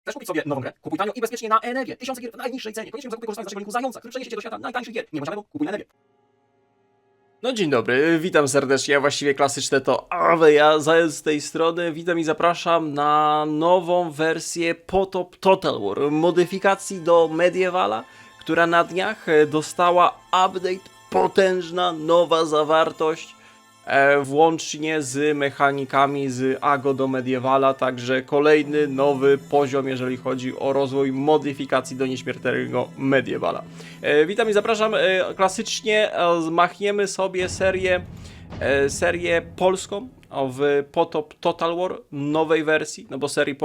Chcesz kupić sobie nową grę? Kupuj tanio i bezpiecznie na Enebie. Tysiące gier w najniższej cenie. Koniecznie zakupy korzystając z naszego linku Zająca, który przeniesie cię do świata najtańszych gier. Nie możemy, kupuj na Enebie. No dzień dobry, witam serdecznie, a właściwie klasyczne to ja Zając z tej strony, witam i zapraszam na nową wersję Potop Total War, modyfikacji do Medievala, która na dniach dostała update, potężna, nowa zawartość, włącznie z mechanikami z AGO do Medievala, także kolejny nowy poziom, jeżeli chodzi o rozwój modyfikacji do nieśmiertelnego Medievala. Witam i zapraszam, klasycznie zmachniemy sobie serię polską w Potop Total War nowej wersji, no bo serii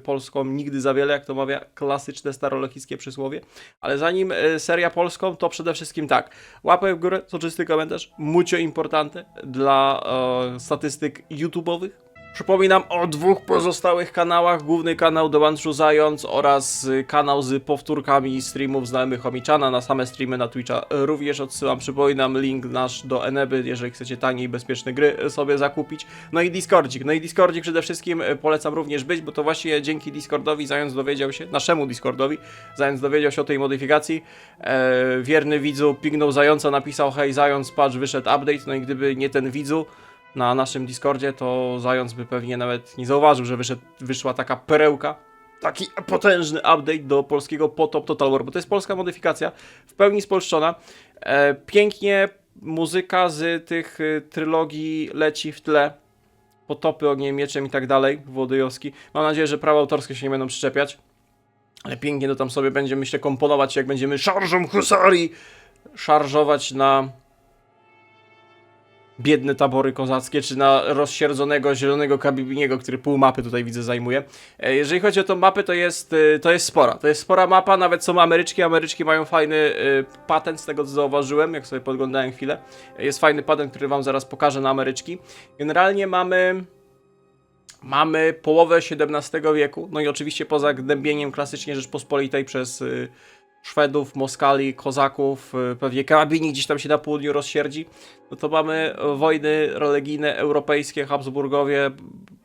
polską nigdy za wiele, jak to mawia klasyczne starolechickie przysłowie, ale zanim seria polską, to przede wszystkim tak, łapę w górę, soczysty komentarz, mucho importante dla statystyk YouTube'owych. Przypominam o dwóch pozostałych kanałach, główny kanał Dołączu Zając oraz kanał z powtórkami streamów znajomych Chomiczana, na same streamy na Twitcha również odsyłam, przypominam link nasz do Eneby, jeżeli chcecie tanie i bezpieczne gry sobie zakupić, no i Discordzik przede wszystkim polecam również być, bo to właśnie dzięki Discordowi Zając dowiedział się, naszemu Discordowi, Zając dowiedział się o tej modyfikacji, wierny widzu pignął Zająca, napisał hej Zając, patrz wyszedł update, no i gdyby nie ten widzu na naszym Discordzie, to Zając by pewnie nawet nie zauważył, że wyszła taka perełka, taki potężny update do polskiego Potop Total War, bo to jest polska modyfikacja, w pełni spolszczona. Pięknie muzyka z tych trylogii leci w tle, Potopy, Ogniem, Mieczem i tak dalej, Włodyjowski. Mam nadzieję, że prawa autorskie się nie będą przyczepiać, ale pięknie to tam sobie będzie, myślę, komponować, jak będziemy szarżą husarii szarżować na biedne tabory kozackie, czy na rozsierdzonego zielonego Kabibiniego, który pół mapy tutaj widzę zajmuje. Jeżeli chodzi o tą mapę, to jest spora. To jest spora mapa, nawet są Ameryczki. Ameryczki mają fajny patent, z tego co zauważyłem, jak sobie podglądałem chwilę. Jest fajny patent, który wam zaraz pokażę na Ameryczki. Generalnie mamy połowę XVII wieku, no i oczywiście poza gnębieniem klasycznie Rzeczpospolitej przez Szwedów, Moskali, Kozaków, pewnie Karabini gdzieś tam się na południu rozsierdzi, no to mamy wojny religijne europejskie, Habsburgowie,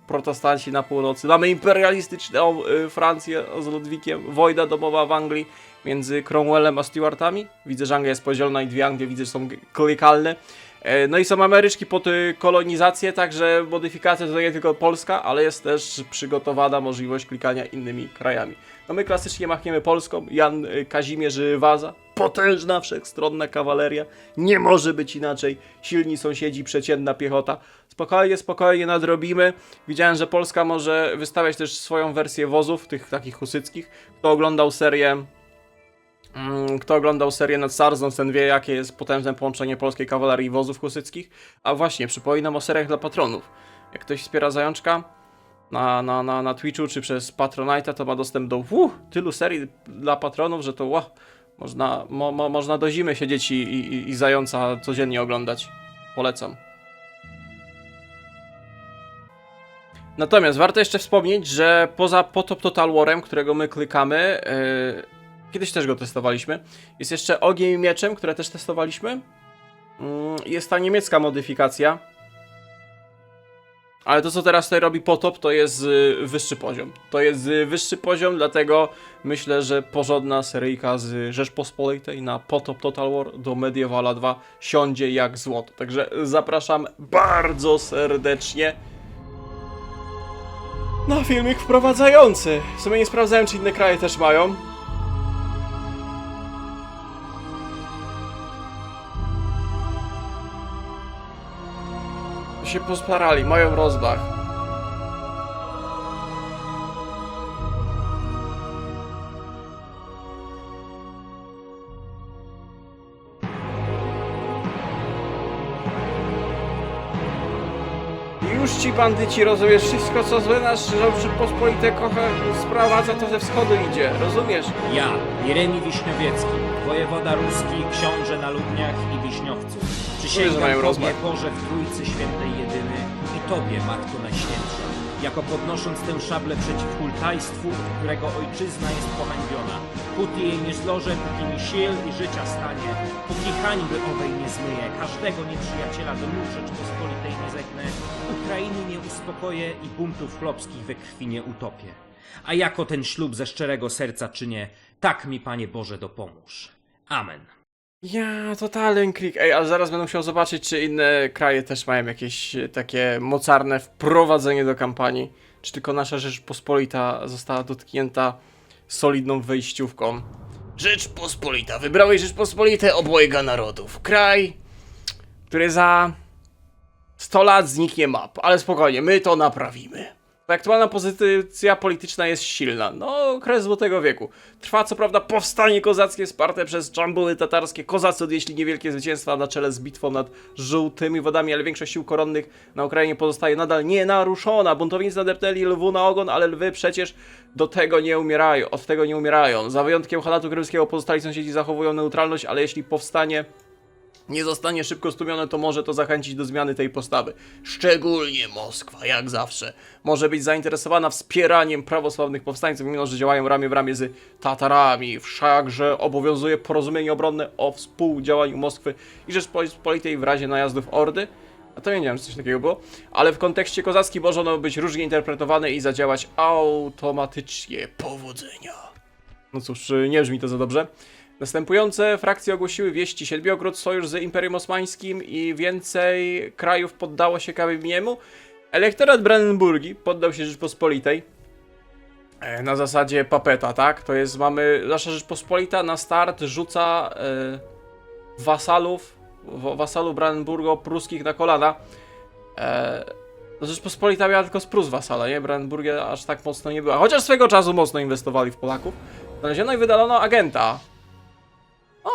protestanci na północy, mamy imperialistyczną Francję z Ludwikiem, wojna domowa w Anglii między Cromwellem a Stuartami, widzę, że Anglia jest podzielona i dwie Anglie widzę, że są klikalne. No i są Ameryczki pod kolonizację, także modyfikacja to nie tylko Polska, ale jest też przygotowana możliwość klikania innymi krajami. No my klasycznie machniemy Polską, Jan Kazimierz Waza, potężna, wszechstronna kawaleria, nie może być inaczej, silni sąsiedzi, przeciętna piechota. Spokojnie nadrobimy. Widziałem, że Polska może wystawiać też swoją wersję wozów, tych takich husyckich. Kto oglądał serię nad Sarzą, ten wie, jakie jest potężne połączenie polskiej kawalerii i wozów husyckich. A właśnie, przypominam o seriach dla patronów. Jak ktoś wspiera Zajączka na Twitchu czy przez Patronite'a, to ma dostęp do tylu serii dla patronów, że to można do zimy siedzieć i Zająca codziennie oglądać. Polecam. Natomiast warto jeszcze wspomnieć, że poza Potop Total War'em, którego my klikamy, kiedyś też go testowaliśmy, jest jeszcze Ogniem i Mieczem, które też testowaliśmy. Jest ta niemiecka modyfikacja. Ale to, co teraz tutaj robi Potop, to jest wyższy poziom. To jest wyższy poziom, dlatego myślę, że porządna seryjka z Rzeczpospolitej na Potop Total War do Medievala 2 siądzie jak złoto. Także zapraszam bardzo serdecznie na filmik wprowadzający. W sumie nie sprawdzałem, czy inne kraje też mają. Się postarali, mają rozmach. Już ci bandyci, rozumiesz, wszystko co złe nasz Rzeczpospolite sprowadza, to ze wschodu idzie, rozumiesz? Ja, Jeremi Wiśniowiecki, wojewoda ruski, książę na Ludniach i Wiśniowcu. Przysięgam Tobie, Boże w Trójcy Świętej Jedyny i Tobie, Matko Najświętsza, jako podnosząc tę szablę przeciw hultajstwu, którego ojczyzna jest pohańbiona, póki jej nie zlożę, póki mi sił i życia stanie, póki hańby owej nie zmyję, każdego nieprzyjaciela do nóg Rzeczpospolitej nie zegnę, Ukrainy nie uspokoję i buntów chłopskich we krwi nie utopię. A jako ten ślub ze szczerego serca czynię, tak mi Panie Boże dopomóż. Amen. Ja, totalny klik. Ej, ale zaraz będę musiał zobaczyć, czy inne kraje też mają jakieś takie mocarne wprowadzenie do kampanii. Czy tylko nasza Rzeczpospolita została dotknięta solidną wejściówką. Rzeczpospolita. Wybrałeś Rzeczpospolitę obojga narodów. Kraj, który za 100 lat zniknie map. Ale spokojnie, my to naprawimy. Aktualna pozycja polityczna jest silna. No, okres Złotego Wieku. Trwa co prawda powstanie kozackie sparte przez Dżambuły tatarskie. Kozacy odnieśli niewielkie zwycięstwa na czele z bitwą nad żółtymi wodami, ale większość sił koronnych na Ukrainie pozostaje nadal nienaruszona. Buntownicy nadepnęli lwu na ogon, ale lwy przecież do tego nie umierają. Od tego nie umierają. Za wyjątkiem Hanatu Krymskiego pozostali sąsiedzi zachowują neutralność, ale jeśli powstanie nie zostanie szybko stłumione, to może to zachęcić do zmiany tej postawy. Szczególnie Moskwa, jak zawsze, może być zainteresowana wspieraniem prawosławnych powstańców, mimo że działają ramię w ramię z Tatarami. Wszakże obowiązuje porozumienie obronne o współdziałaniu Moskwy i Rzeczpospolitej w razie najazdów Ordy. A to ja nie wiem, czy coś takiego było. Ale w kontekście kozackim może ono być różnie interpretowane i zadziałać automatycznie. Powodzenia. No cóż, nie brzmi to za dobrze. Następujące frakcje ogłosiły wieści Siedmiogród, sojusz z Imperium Osmańskim i więcej krajów poddało się Kabimiemu. Elektorat Brandenburgii poddał się Rzeczpospolitej. Na zasadzie papeta, tak? To jest, mamy, nasza Rzeczpospolita na start rzuca wasalów Brandenburgo-pruskich na kolana. Rzeczpospolita miała tylko z Prus wasala, nie? Brandenburgia aż tak mocno nie była. Chociaż swego czasu mocno inwestowali w Polaków. Znaleziono i wydalono agenta.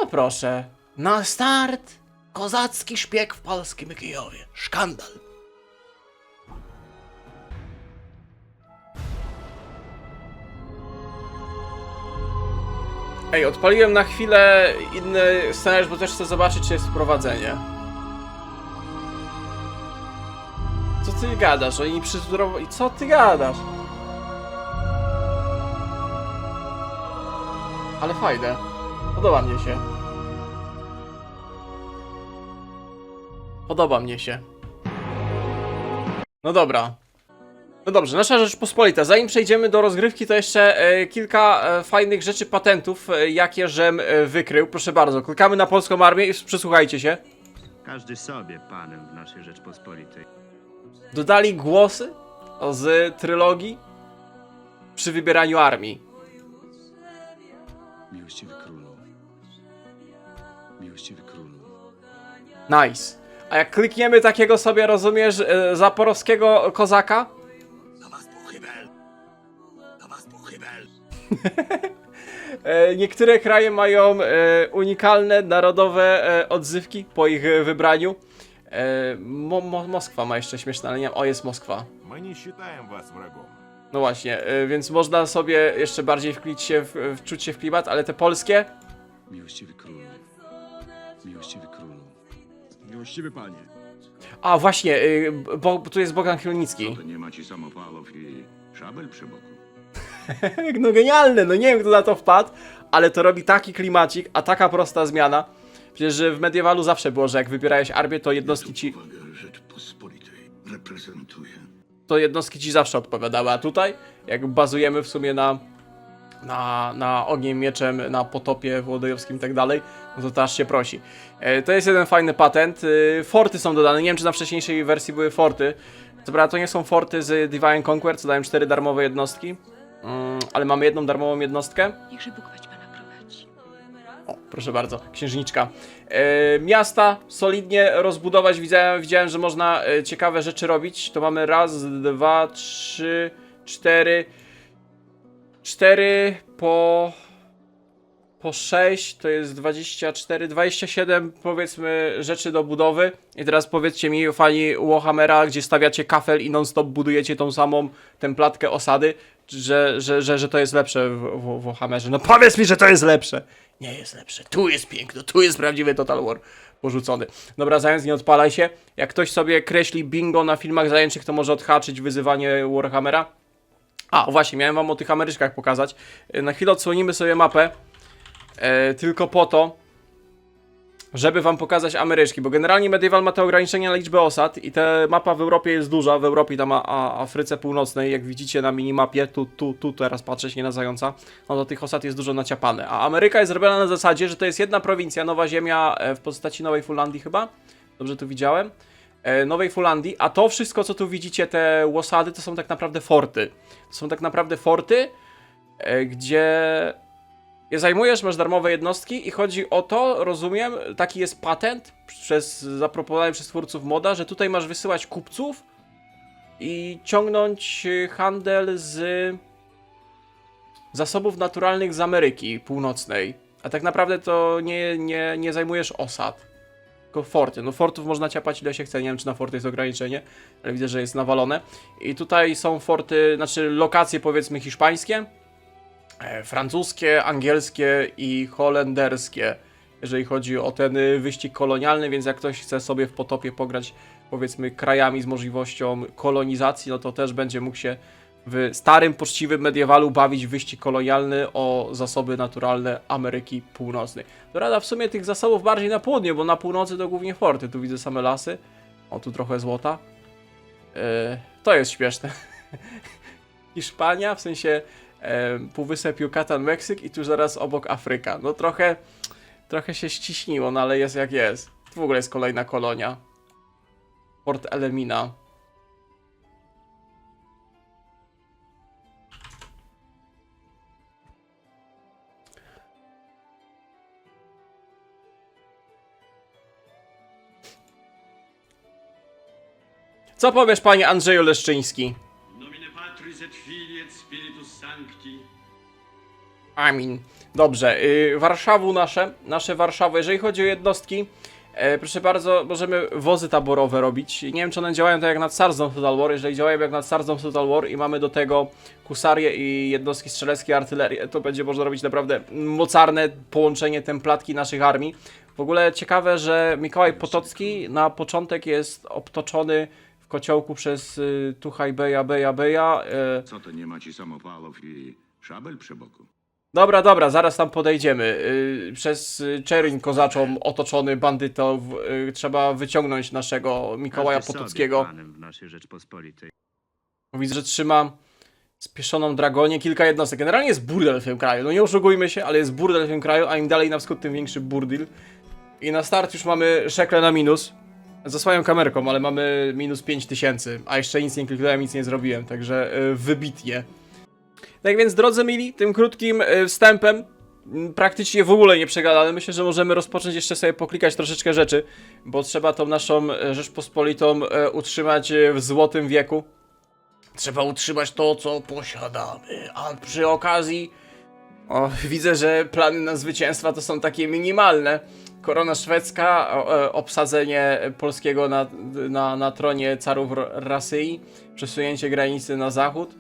O proszę, na start kozacki szpieg w polskim Kijowie. Szkandal. Ej, odpaliłem na chwilę inny scenariusz, bo też chcę zobaczyć, czy jest wprowadzenie. Co ty gadasz? Oni przyzurowali... Co ty gadasz? Ale fajne. Podoba mnie się. Podoba mnie się. No dobra. No dobrze, nasza Rzeczpospolita. Zanim przejdziemy do rozgrywki, to jeszcze kilka fajnych rzeczy, patentów, jakie żem wykrył. Proszę bardzo, klikamy na polską armię i przysłuchajcie się. Każdy sobie panem w naszej Rzeczpospolitej. Dodali głosy z trylogii przy wybieraniu armii. Miłościwy królu. Miłościwy królu. Nice. A jak klikniemy takiego sobie, rozumiesz, zaporowskiego kozaka? Na was pochybel! Na was pochybel! Niektóre kraje mają unikalne, narodowe odzywki po ich wybraniu. Moskwa ma jeszcze śmieszne, ale nie wiem. O, jest Moskwa. Мы не считаем вас врагом. No właśnie, więc można sobie jeszcze bardziej wczuć się w klimat, ale te polskie? Miłościwy królu. Miłościwy królu. Miłościwy panie. A właśnie, bo tu jest Bogdan Chmielnicki. To nie ma ci samopalów i szabel przy boku. No genialne, no nie wiem kto na to wpadł, ale to robi taki klimacik, a taka prosta zmiana. Przecież w Mediewalu zawsze było, że jak wybierałeś armię, to jednostki ci... Uwagę Rzeczpospolitej reprezentuje. To jednostki ci zawsze odpowiadały, a tutaj, jak bazujemy w sumie na ogniem mieczem, na potopie włodejowskim i tak dalej, no to aż się prosi. To jest jeden fajny patent. Forty są dodane, nie wiem czy na wcześniejszej wersji były forty. Co prawda to nie są forty z Divine Conquer, co dają 4 darmowe jednostki, ale mamy jedną darmową jednostkę. Niechże Bóg pana prowadzi. O, proszę bardzo, księżniczka. Miasta solidnie rozbudować. Widziałem, że można ciekawe rzeczy robić. To mamy raz, dwa, trzy, cztery. 4 po 6 to jest 24, 27 powiedzmy rzeczy do budowy. I teraz powiedzcie mi, fani Warhammera, gdzie stawiacie kafel i non-stop budujecie tą samą templatkę osady, że to jest lepsze w Warhammerze. No powiedz mi, że to jest lepsze. Nie jest lepsze. Tu jest piękno, tu jest prawdziwy Total War porzucony. Dobra, zając, nie odpalaj się. Jak ktoś sobie kreśli bingo na filmach zajęczych, to może odhaczyć wyzywanie Warhammera. A, właśnie, miałem wam o tych Ameryczkach pokazać. Na chwilę odsłonimy sobie mapę. Tylko po to, żeby wam pokazać Ameryczki, bo generalnie Medieval ma te ograniczenia na liczbę osad i ta mapa w Europie jest duża, w Europie tam Afryce Północnej, jak widzicie na minimapie, tu teraz patrzę się na zająca, no to tych osad jest dużo naciapane, a Ameryka jest zrobiona na zasadzie, że to jest jedna prowincja, Nowa Ziemia w postaci Nowej Fulandii chyba, dobrze tu widziałem, Nowej Fulandii, a to wszystko co tu widzicie, te osady, to są tak naprawdę forty, gdzie je zajmujesz, masz darmowe jednostki i chodzi o to, rozumiem, taki jest patent zaproponowany przez twórców moda, że tutaj masz wysyłać kupców i ciągnąć handel z zasobów naturalnych z Ameryki Północnej. A tak naprawdę to nie zajmujesz osad, tylko forty. No fortów można ciapać ile się chce, nie wiem czy na forty jest ograniczenie, ale widzę, że jest nawalone. I tutaj są forty, znaczy lokacje powiedzmy hiszpańskie, francuskie, angielskie i holenderskie, jeżeli chodzi o ten wyścig kolonialny, więc jak ktoś chce sobie w potopie pograć powiedzmy krajami z możliwością kolonizacji, no to też będzie mógł się w starym, poczciwym mediewalu bawić w wyścig kolonialny o zasoby naturalne Ameryki Północnej. To rada w sumie tych zasobów bardziej na południe, bo na północy to głównie forty, tu widzę same lasy, o tu trochę złota, to jest śmieszne. Hiszpania, w sensie Półwysep Yucatan, Meksyk i tu zaraz obok Afryka. No trochę się ściśniło, no ale jest jak jest. Tu w ogóle jest kolejna kolonia. Port Elimina. Co powiesz, panie Andrzeju Leszczyński? Nomine Patris et Filii et Spiritus Sancti. Amin. Dobrze, Warszawu nasze Warszawy, jeżeli chodzi o jednostki, proszę bardzo, możemy wozy taborowe robić. Nie wiem, czy one działają tak jak nad Sarzą Total War. Jeżeli działają jak nad Sarzą Total War i mamy do tego kusarię i jednostki strzeleckie, artylerię, to będzie można robić naprawdę mocarne połączenie templatki naszych armii. W ogóle ciekawe, że Mikołaj Potocki na początek jest obtoczony w kociołku przez Tuchaj Beja. Co to nie macie samopalów i szabel przy boku? Dobra, zaraz tam podejdziemy. Przez Czerń kozaczą otoczony bandytów trzeba wyciągnąć naszego Mikołaja Potockiego. W naszej Rzeczpospolitej. Widzę, że trzyma spieszoną dragonię, kilka jednostek. Generalnie jest burdel w tym kraju, no nie oszukujmy się, ale jest burdel w tym kraju, a im dalej na wschód, tym większy burdel. I na start już mamy szekle na minus. Zasłaniam kamerką, ale mamy minus 5000, a jeszcze nic nie kliknąłem, nic nie zrobiłem, także wybitnie. Tak więc, drodzy mili, tym krótkim wstępem, praktycznie w ogóle nie przegadane, myślę, że możemy rozpocząć jeszcze sobie poklikać troszeczkę rzeczy, bo trzeba tą naszą Rzeczpospolitą utrzymać w złotym wieku. Trzeba utrzymać to, co posiadamy, a przy okazji widzę, że plany na zwycięstwa to są takie minimalne. Korona szwedzka, obsadzenie polskiego na tronie carów Rasyi, przesunięcie granicy na zachód,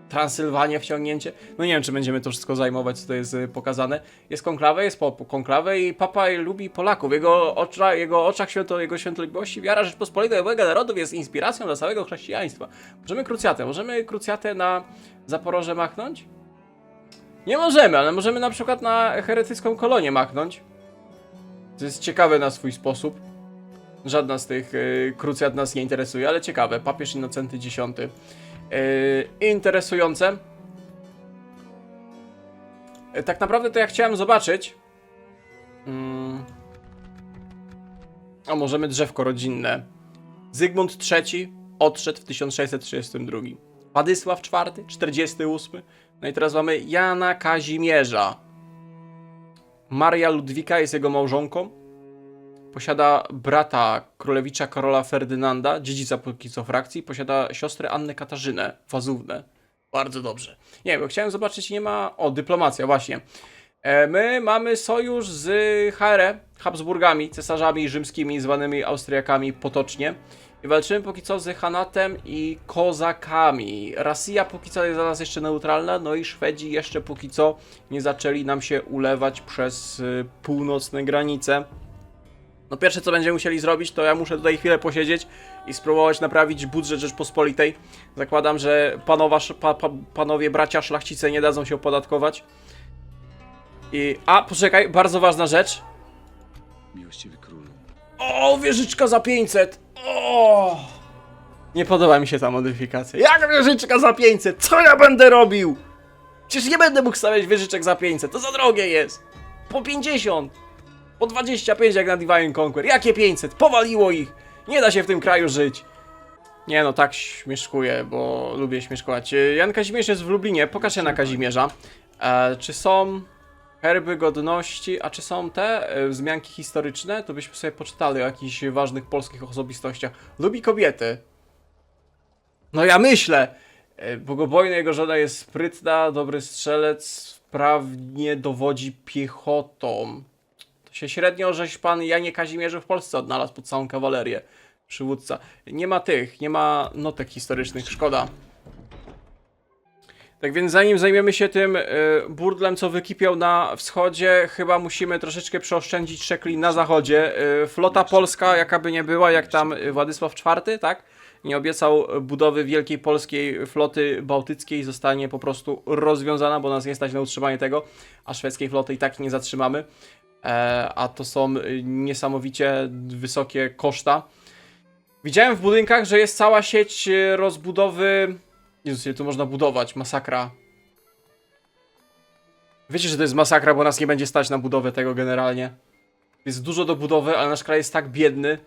Transylwania wciągnięcie. No nie wiem, czy będziemy to wszystko zajmować, co to jest pokazane. Jest konklawę, jest konklawę i papa lubi Polaków. W jego oczach jego świątobliwości wiara Rzeczpospolitej obojga narodów jest inspiracją dla całego chrześcijaństwa. Możemy krucjatę na Zaporoże machnąć? Nie możemy, ale możemy na przykład na heretycką kolonię machnąć. To jest ciekawe na swój sposób. Żadna z tych krucjat nas nie interesuje, ale ciekawe. Papież Innocenty X. Interesujące. Tak naprawdę to ja chciałem zobaczyć. A możemy drzewko rodzinne. Zygmunt III odszedł w 1632. Władysław IV, 48. No i teraz mamy Jana Kazimierza. Maria Ludwika jest jego małżonką. Posiada brata królewicza Karola Ferdynanda, dziedzica póki co frakcji. Posiada siostrę Annę Katarzynę, Wazównę. Bardzo dobrze. Nie wiem, bo chciałem zobaczyć, nie ma... O, dyplomacja, właśnie. My mamy sojusz z Habsburgami, cesarzami rzymskimi, zwanymi Austriakami potocznie. I walczymy póki co z Hanatem i Kozakami. Rosja póki co jest dla nas jeszcze neutralna, no i Szwedzi jeszcze póki co nie zaczęli nam się ulewać przez północne granice. No pierwsze co będziemy musieli zrobić, to ja muszę tutaj chwilę posiedzieć i spróbować naprawić budżet Rzeczpospolitej. Zakładam, że panowie bracia szlachcice nie dadzą się opodatkować. A, poczekaj, bardzo ważna rzecz. Miłościwy królu. O, wieżyczka za 500! O! Nie podoba mi się ta modyfikacja. Jak wieżyczka za 500? Co ja będę robił? Przecież nie będę mógł stawiać wieżyczek za 500, to za drogie jest. Po 50, po 25 jak na Divine Conquer. Jakie 500? Powaliło ich. Nie da się w tym kraju żyć. Nie no, tak śmieszkuję, bo lubię śmieszkować. Jan Kazimierz jest w Lublinie, pokaż się na Kazimierza. Czy są herby godności, a czy są te wzmianki historyczne? To byśmy sobie poczytali o jakichś ważnych polskich osobistościach. Lubi kobiety. No ja myślę. Bogobojny, jego żona jest sprytna, dobry strzelec, sprawnie dowodzi piechotą. To się średnio, żeś pan Janie Kazimierzu w Polsce odnalazł pod całą kawalerię. Przywódca. Nie ma tych, nie ma notek historycznych, szkoda. Tak więc zanim zajmiemy się tym burdlem, co wykipiał na wschodzie, chyba musimy troszeczkę przeoszczędzić szekli na zachodzie. Flota polska, jaka by nie była, jak tam Władysław IV, tak? Nie obiecał budowy wielkiej polskiej floty bałtyckiej, zostanie po prostu rozwiązana, bo nas nie stać na utrzymanie tego, a szwedzkiej floty i tak nie zatrzymamy. A to są niesamowicie wysokie koszta. Widziałem w budynkach, że jest cała sieć rozbudowy. Jezus, ile tu można budować? Masakra. Wiecie, że to jest masakra, bo nas nie będzie stać na budowę tego generalnie. Jest dużo do budowy, ale nasz kraj jest tak biedny,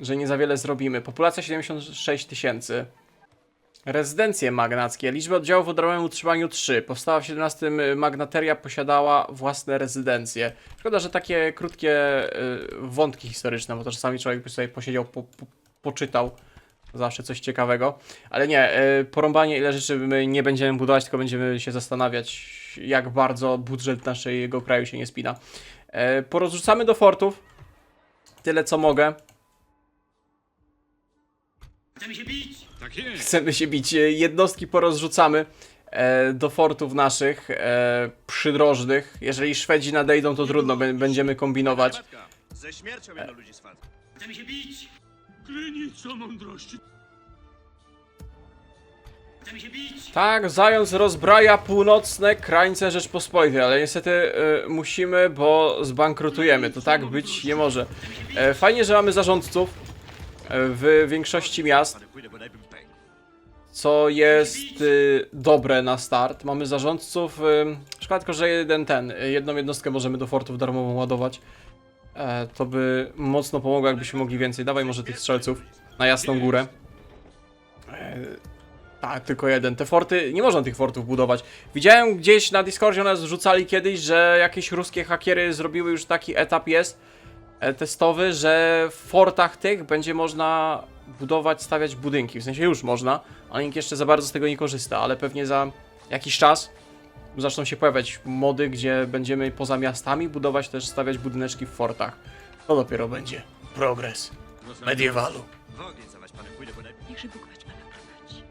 że nie za wiele zrobimy. Populacja 76 000. Rezydencje magnackie. Liczba oddziałów o darmowym utrzymaniu 3. Powstała w XVII. Magnateria posiadała własne rezydencje. Szkoda, że takie krótkie wątki historyczne, bo to czasami człowiek by sobie posiedział, poczytał. Zawsze coś ciekawego. Ale nie, porąbanie ile rzeczy my nie będziemy budować, tylko będziemy się zastanawiać, jak bardzo budżet naszego kraju się nie spina. Porozrzucamy do fortów. Tyle co mogę. Chcemy się bić! Tak jest. Chcemy się bić. Jednostki porozrzucamy do fortów naszych przydrożnych. Jeżeli Szwedzi nadejdą, to trudno, będziemy kombinować. Ze śmiercią jedno ludzi swat. Chcemy się bić! Krynicą mądrości. Chcemy się bić! Tak, zając rozbraja północne krańce Rzeczpospolitej, ale niestety musimy, bo zbankrutujemy. To tak być nie może. Fajnie, że mamy zarządców w większości miast, Pójdę, bo najpierw pęk. co jest dobre na start. Mamy zarządców, szkoda tylko, że jedną jednostkę możemy do fortów darmową ładować. To by mocno pomogło, jakbyśmy mogli więcej. Dawaj może tych strzelców na Jasną Górę. Tak, tylko jeden. Te forty, nie można tych fortów budować. Widziałem gdzieś na Discordzie, nas wrzucali kiedyś, że jakieś ruskie hakiery zrobiły już taki etap jest testowy, że w fortach tych będzie można budować, stawiać budynki. W sensie już można, ale nikt jeszcze za bardzo z tego nie korzysta, ale pewnie za jakiś czas zaczną się pojawiać mody, gdzie będziemy poza miastami budować, też stawiać budyneczki w fortach. To dopiero będzie progres mediewalu. W ogień zawać panem pójdę, bo najpierw... Niechże Bóg wać pana prowadzi.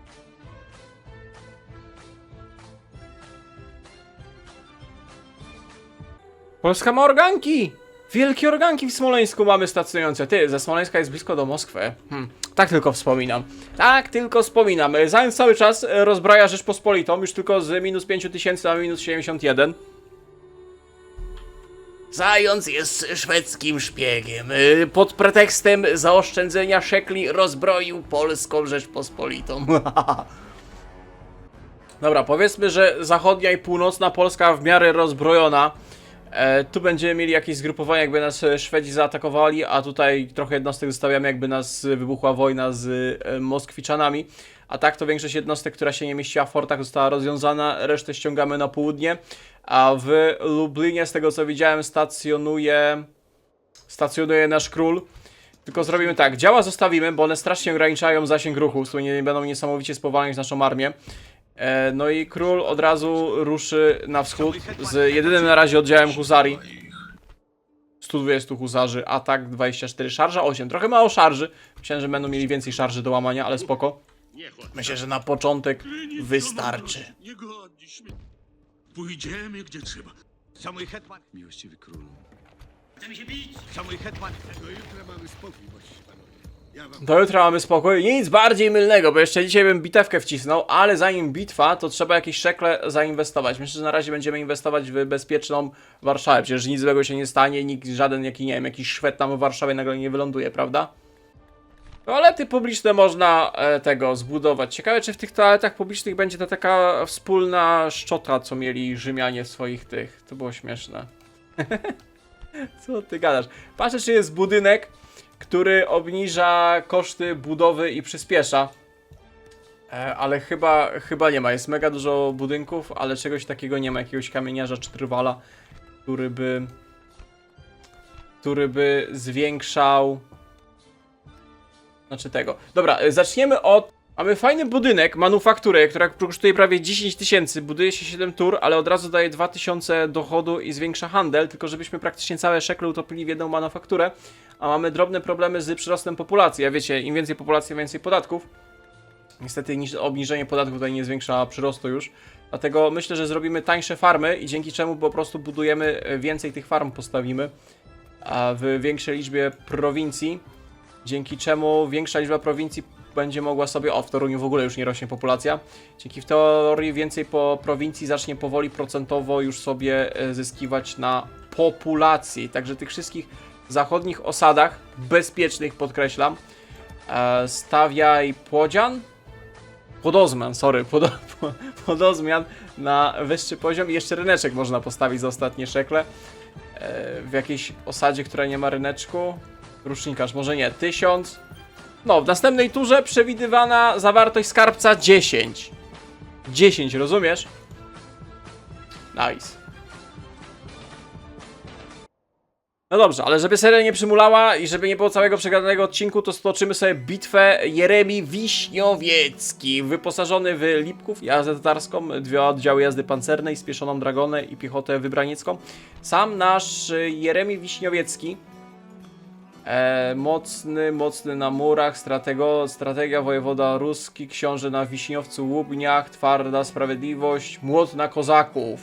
Polska ma organki! Wielkie organki w Smoleńsku mamy stacjonujące. Ty, ze Smoleńska jest blisko do Moskwy. Tak tylko wspominam. Tak tylko wspominam. Zając cały czas rozbraja Rzeczpospolitą, już tylko z minus 5000 na minus 71. Zając jest szwedzkim szpiegiem. Pod pretekstem zaoszczędzenia szekli rozbroił Polską Rzeczpospolitą. Dobra, powiedzmy, że zachodnia i północna Polska w miarę rozbrojona. Tu będziemy mieli jakieś zgrupowanie, jakby nas Szwedzi zaatakowali, a tutaj trochę jednostek zostawiamy, jakby nas wybuchła wojna z Moskwiczanami. A tak to większość jednostek, która się nie mieściła w fortach, została rozwiązana, resztę ściągamy na południe. A w Lublinie, z tego co widziałem, stacjonuje nasz król. Tylko zrobimy tak, działa zostawimy, bo one strasznie ograniczają zasięg ruchu, w sumie nie będą niesamowicie spowalniać naszą armię. No i król od razu ruszy na wschód z jedynym na razie oddziałem husarii. 120 husarzy, atak 24, szarża 8. Trochę mało szarży. Myślałem, że będą mieli więcej szarży do łamania, ale spoko. Myślę, że na początek wystarczy. Nie godzisz mnie. Pójdziemy gdzie trzeba. Co mój hetman? Miłościwy królu. Chcemy się bić! Co mój hetman? Do jutra mamy spokój, bości panowie. Do jutra mamy spokój. Nic bardziej mylnego, bo jeszcze dzisiaj bym bitewkę wcisnął, ale zanim bitwa, to trzeba jakieś szekle zainwestować. Myślę, że na razie będziemy inwestować w bezpieczną Warszawę. Przecież nic złego się nie stanie, nikt, żaden nie wiem, jakiś Szwed tam w Warszawie nagle nie wyląduje, prawda? Toalety publiczne można tego zbudować. Ciekawe, czy w tych toaletach publicznych będzie to taka wspólna szczota, co mieli Rzymianie w swoich tych. To było śmieszne. Co ty gadasz? Patrzę, czy jest budynek, który obniża koszty budowy i przyspiesza. Ale chyba nie ma. Jest mega dużo budynków, ale czegoś takiego nie ma. Jakiegoś kamieniarza czy trwala, który by zwiększał... Znaczy tego. Dobra, zaczniemy od... Mamy fajny budynek, manufakturę, która kosztuje prawie 10 000, buduje się 7 tur, ale od razu daje 2000 dochodu i zwiększa handel, tylko żebyśmy praktycznie całe szekle utopili w jedną manufakturę, a mamy drobne problemy z przyrostem populacji. A wiecie, im więcej populacji, im więcej podatków. Niestety obniżenie podatków tutaj nie zwiększa przyrostu już, dlatego myślę, że zrobimy tańsze farmy i dzięki czemu po prostu budujemy więcej tych farm, postawimy w większej liczbie prowincji, dzięki czemu większa liczba prowincji będzie mogła sobie... O, w Toruniu w ogóle już nie rośnie populacja. Dzięki w teorii więcej prowincji zacznie powoli procentowo już sobie zyskiwać na populacji. Także tych wszystkich zachodnich osadach, bezpiecznych podkreślam, stawiaj Płodzian? Podozmian, sorry, Podozmian na wyższy poziom i jeszcze ryneczek można postawić za ostatnie szekle. W jakiejś osadzie, która nie ma ryneczku. Rusznikarz, może nie, 1000. No, w następnej turze przewidywana zawartość skarbca 10. 10, rozumiesz? Nice. No dobrze, ale żeby seria nie przymulała i żeby nie było całego przegranego odcinku, to stoczymy sobie bitwę Jeremi Wiśniowiecki. Wyposażony w Lipków, jazdę tatarską, 2 oddziały jazdy pancernej, spieszoną dragonę i piechotę wybraniecką. Sam nasz Jeremi Wiśniowiecki, mocny na murach, strategia wojewoda ruski, książę na Wiśniowcu Łubniach, twarda sprawiedliwość, młot na kozaków.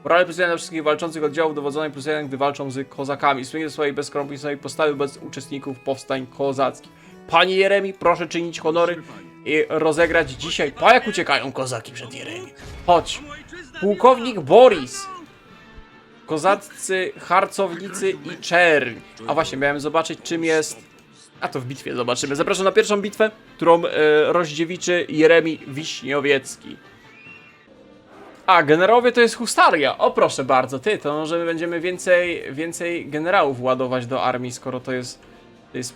Morale plus 1 dla wszystkich walczących oddziałów dowodzonej plus 1, gdy walczą z kozakami. Słynie do swojej bezkompromisowej postawy wobec uczestników powstań kozackich. Panie Jeremi, proszę czynić honory i rozegrać dzisiaj... Pa, jak uciekają kozaki przed Jeremi. Chodź. Pułkownik Boris. Kozaccy, harcownicy i czerń. A właśnie, miałem zobaczyć, czym jest... A to w bitwie zobaczymy. Zapraszam na pierwszą bitwę, którą rozdziewiczy Jeremi Wiśniowiecki. A, generałowie to jest husaria. O, proszę bardzo, to może będziemy więcej generałów ładować do armii, skoro to jest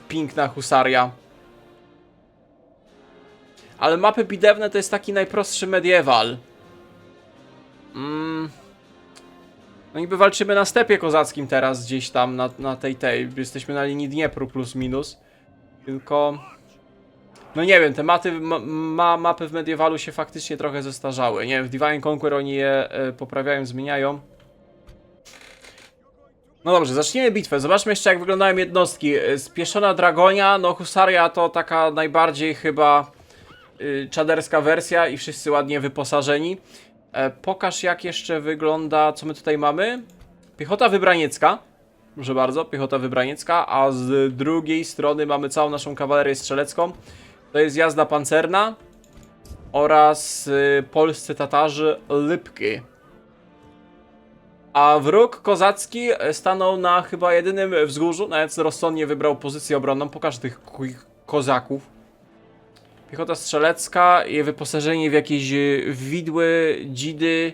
piękna husaria. Ale mapy bitewne to jest taki najprostszy mediewal. No niby walczymy na stepie kozackim teraz, gdzieś tam na tej. Jesteśmy na linii Dniepru plus minus. Tylko... No nie wiem, te mapy w mediewalu się faktycznie trochę zestarzały. Nie wiem, w Divine Conquer oni je poprawiają, zmieniają. No dobrze, zacznijmy bitwę. Zobaczmy jeszcze, jak wyglądają jednostki. Spieszona dragonia, no husaria to taka najbardziej chyba czaderska wersja i wszyscy ładnie wyposażeni. Pokaż, jak jeszcze wygląda, co my tutaj mamy. Piechota wybraniecka. Proszę bardzo, piechota wybraniecka, a z drugiej strony mamy całą naszą kawalerię strzelecką. To jest jazda pancerna oraz polscy Tatarzy Lipki. A wróg kozacki stanął na chyba jedynym wzgórzu, nawet rozsądnie wybrał pozycję obronną. Pokaż tych kozaków. Piechota strzelecka i wyposażenie w jakieś widły, dzidy.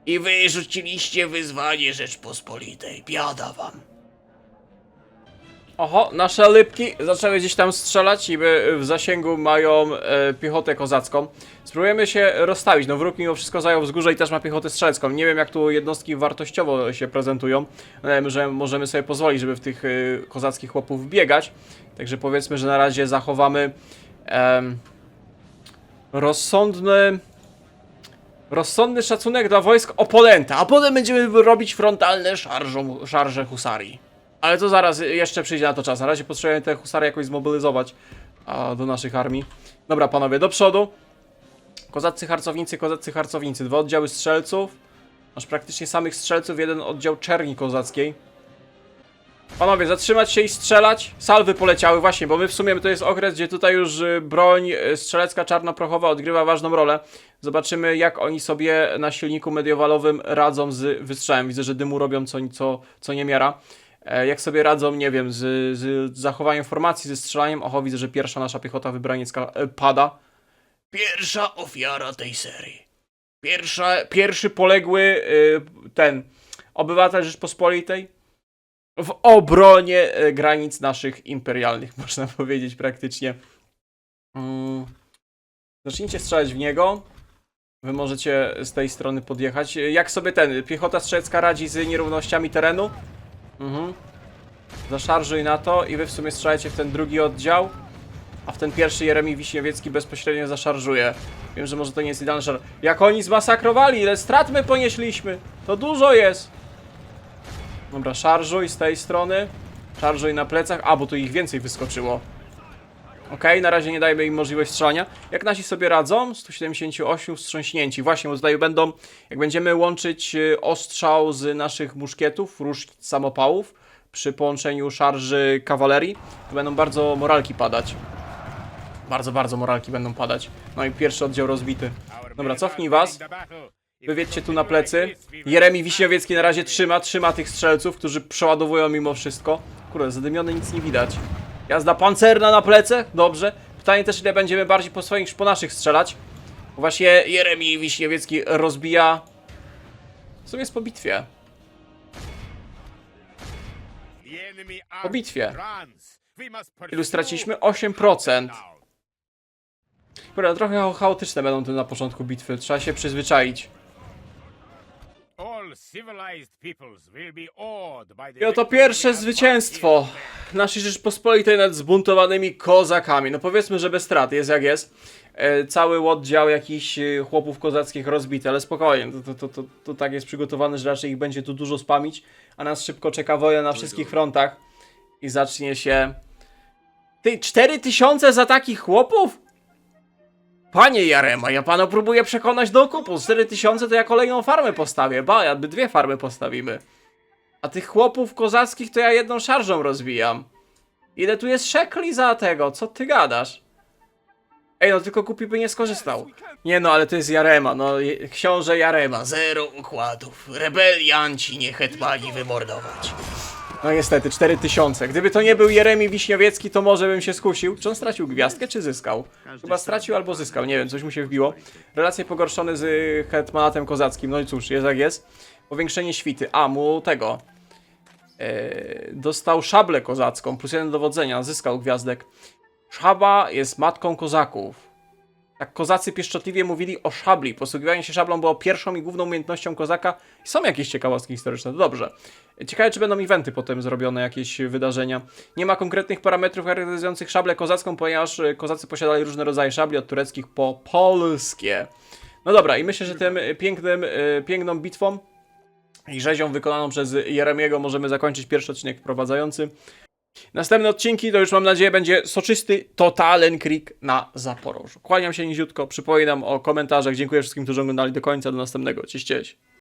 I wy rzuciliście wyzwanie Rzeczpospolitej. Biada wam. Oho, nasze Lipki zaczęły gdzieś tam strzelać i w zasięgu mają piechotę kozacką. Spróbujemy się rozstawić. No wróg mimo wszystko zajął wzgórze i też ma piechotę strzelecką. Nie wiem, jak tu jednostki wartościowo się prezentują. Że możemy sobie pozwolić, żeby w tych kozackich chłopów biegać. Także powiedzmy, że na razie zachowamy rozsądny szacunek dla wojsk oponenta, a potem będziemy robić frontalne szarże husarii. Ale to zaraz, jeszcze przyjdzie na to czas. Na razie potrzebujemy te husary jakoś zmobilizować do naszych armii. Dobra, panowie, do przodu. Kozaccy harcownicy. 2 oddziały strzelców. Masz praktycznie samych strzelców, 1 oddział czerni kozackiej. Panowie, zatrzymać się i strzelać. Salwy poleciały właśnie, bo my w sumie to jest okres, gdzie tutaj już broń strzelecka czarnoprochowa odgrywa ważną rolę. Zobaczymy, jak oni sobie na silniku mediowalowym radzą z wystrzałem. Widzę, że dymu robią co niemiara. Jak sobie radzą, nie wiem, z zachowaniem formacji, ze strzelaniem. Oho, widzę, że pierwsza nasza piechota wybraniecka pada. Pierwsza ofiara tej serii. Pierwszy poległy obywatel Rzeczpospolitej w obronie granic naszych imperialnych, można powiedzieć praktycznie. Zacznijcie strzelać w niego. Wy możecie z tej strony podjechać. Jak sobie piechota strzelecka radzi z nierównościami terenu? Zaszarżuj na to i wy w sumie strzelajcie w ten drugi oddział. A w ten pierwszy Jeremi Wiśniewiecki bezpośrednio zaszarżuje. Wiem, że może to nie jest idealny szarż. Jak oni zmasakrowali, ile strat my ponieśliśmy. To dużo jest. Dobra, szarżuj z tej strony. Szarżuj na plecach. A, bo tu ich więcej wyskoczyło. Okej, na razie nie dajmy im możliwość strzelania. Jak nasi sobie radzą? 178 wstrząśnięci. Właśnie, bo tutaj będą, jak będziemy łączyć ostrzał z naszych muszkietów, różdż samopałów, przy połączeniu szarży kawalerii, to będą bardzo moralki padać. Bardzo moralki będą padać. No i pierwszy oddział rozbity. Dobra, cofnij was. Wywiedźcie tu na plecy. Jeremi Wiśniowiecki na razie trzyma tych strzelców, którzy przeładowują mimo wszystko. Kurde, zadymiony, nic nie widać. Jazda pancerna na plece, dobrze. Pytanie też, ile będziemy bardziej po swoich niż po naszych strzelać. Bo właśnie Jeremi Wiśniewiecki rozbija. W sumie jest po bitwie. Po bitwie. Ilu straciliśmy? 8%. Kurde, trochę chaotyczne będą te na początku bitwy. Trzeba się przyzwyczaić. I oto pierwsze zwycięstwo naszej Rzeczpospolitej nad zbuntowanymi kozakami. No powiedzmy, że bez strat, jest jak jest. Cały oddział jakichś chłopów kozackich rozbity, ale spokojnie, to tak jest przygotowane, że raczej ich będzie tu dużo spamić, a nas szybko czeka wojna na wszystkich frontach i zacznie się... Ty, 4000 za takich chłopów? Panie Jarema, ja pana próbuję przekonać do okupu. 4000 to ja kolejną farmę postawię. Ja 2 farmy postawimy. A tych chłopów kozackich to ja jedną szarżą rozbijam. Ile tu jest szekli za tego? Co ty gadasz? Ej, no tylko Kupi by nie skorzystał. Nie no, ale to jest Jarema, no książę Jarema. 0 układów. Rebelianci, nie hetmani wymordować. No niestety, 4000. Gdyby to nie był Jeremi Wiśniowiecki, to może bym się skusił. Czy on stracił gwiazdkę, czy zyskał? Chyba stracił albo zyskał, nie wiem, coś mu się wbiło. Relacje pogorszone z hetmanatem kozackim, no i cóż, jest jak jest. Powiększenie świty. A, mu tego... dostał szablę kozacką, plus 1 dowodzenia, zyskał gwiazdek. Szaba jest matką kozaków. Tak kozacy pieszczotliwie mówili o szabli. Posługiwanie się szablą było pierwszą i główną umiejętnością kozaka. Są jakieś ciekawostki historyczne, to dobrze. Ciekawe, czy będą eventy potem zrobione, jakieś wydarzenia. Nie ma konkretnych parametrów charakteryzujących szablę kozacką, ponieważ kozacy posiadali różne rodzaje szabli, od tureckich po polskie. No dobra, i myślę, że tym piękną bitwą i rzezią wykonaną przez Jeremiego możemy zakończyć pierwszy odcinek wprowadzający. Następne odcinki to już mam nadzieję będzie soczysty Totalenkrieg na Zaporożu. Kłaniam się niziutko, przypominam o komentarzach, dziękuję wszystkim, którzy oglądali do końca, do następnego. Cześć, cześć.